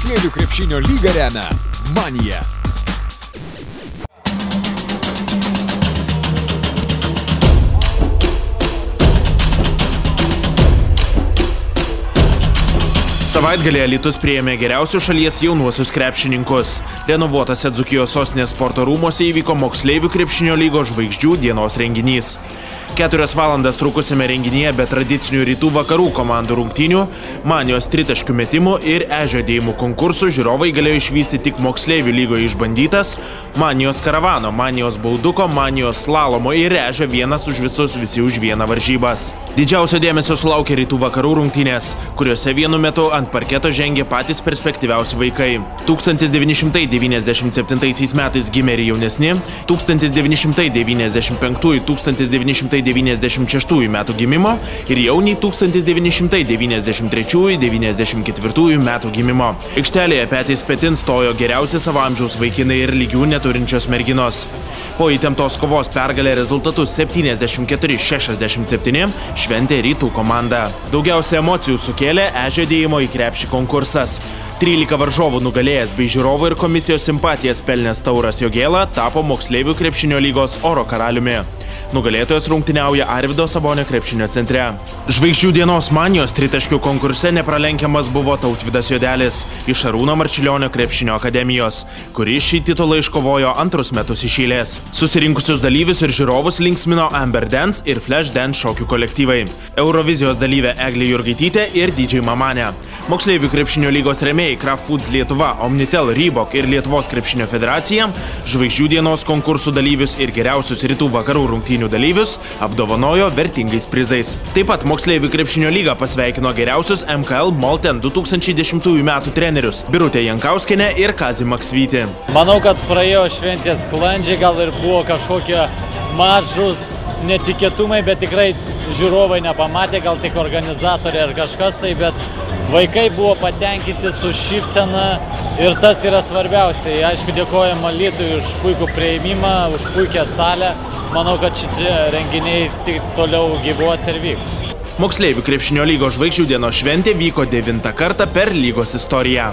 Moksleivių krepšinio lygą remia Manija. Savaitgalį Alytus priėmė geriausius šalies jaunuosius krepšininkus. Renovuotose Dzūkijos sostinės sporto rūmose įvyko Moksleivių krepšinio lygos žvaigždžių dienos renginys. 4 valandas trukusiame renginyje be tradicinių rytų vakarų komandų rungtynių, Manijos tritaškių metimų ir ežio dėjimų konkursų žiūrovai galėjo išvysti tik Moksleivių lygoje išbandytas Manijos karavano, Manijos bauduko, Manijos slalomo ir ežio vienas už visus visi už vieną varžybas. Didžiausio dėmesio sulaukė rytų vakarų rungtynės, kuriuose vienu metu ant parketo žengė patys perspektyviausi vaikai. 1997 metais gimė ir jaunesni, 1995–1996 metų gimimo ir jauniai 1993–1994 metų gimimo. Aikštelėje petys petin stojo geriausi savo amžiaus vaikinai ir lygių neturinčios merginos. Po įtemptos kovos pergalę rezultatus 74–67 šventė rytų komanda. Daugiausia emocijų sukėlė ežio dėjimo į krepšį konkursas. 13 varžovų nugalėjęs bei žiūrovų ir komisijos simpatijas pelnęs Tauras Jogėla tapo Moksleivių krepšinio lygos oro karaliumi. Nugalėtojas rungtyniauja Arvydo Sabonio krepšinio centre. Žvaigždžių dienos Manijos tritaškių konkurse nepralenkiamas buvo Tautvydas Juodelis iš Šarūno Marčiulionio krepšinio akademijos, kuris šį titulą iškovojo antrus metus iš eilės. Susirinkusius dalyvius ir žiūrovus linksmino Amber Dance ir Flash Dance šokių kolektyvai. Eurovizijos dalyvė Eglė Jurgaitytė ir DJ Mamanė. Moksleivių krepšinio lygos rėmėjai Kraft Foods Lietuva, Omnitel, Reebok ir Lietuvos krepšinio federacija žvaigždžių dienos konkursų dalyvius ir geriausius rytų vakarų rungtynių dalyvius apdovanojo vertingais prizais. Taip pat Moksleivių krepšinio lyga pasveikino geriausius MKL Molten 2010 metų trenerius Birutę Jankauskienę ir Kazį Maksvytį. Manau, kad praėjo šventės sklandžiai, gal ir buvo kažkokie mažus netikėtumai, bet tikrai žiūrovai nepamatė, gal tik organizatoriai ar kažkas tai, bet vaikai buvo patenkinti su šypsena ir tas yra svarbiausiai. Aišku, dėkojame Alytui už puikų priėmimą, už puikią salę. Manau, kad šitie renginiai tik toliau gyvuos ir vyks. Moksleivių krepšinio lygos žvaigždžių dienos šventė vyko 9. kartą per lygos istoriją.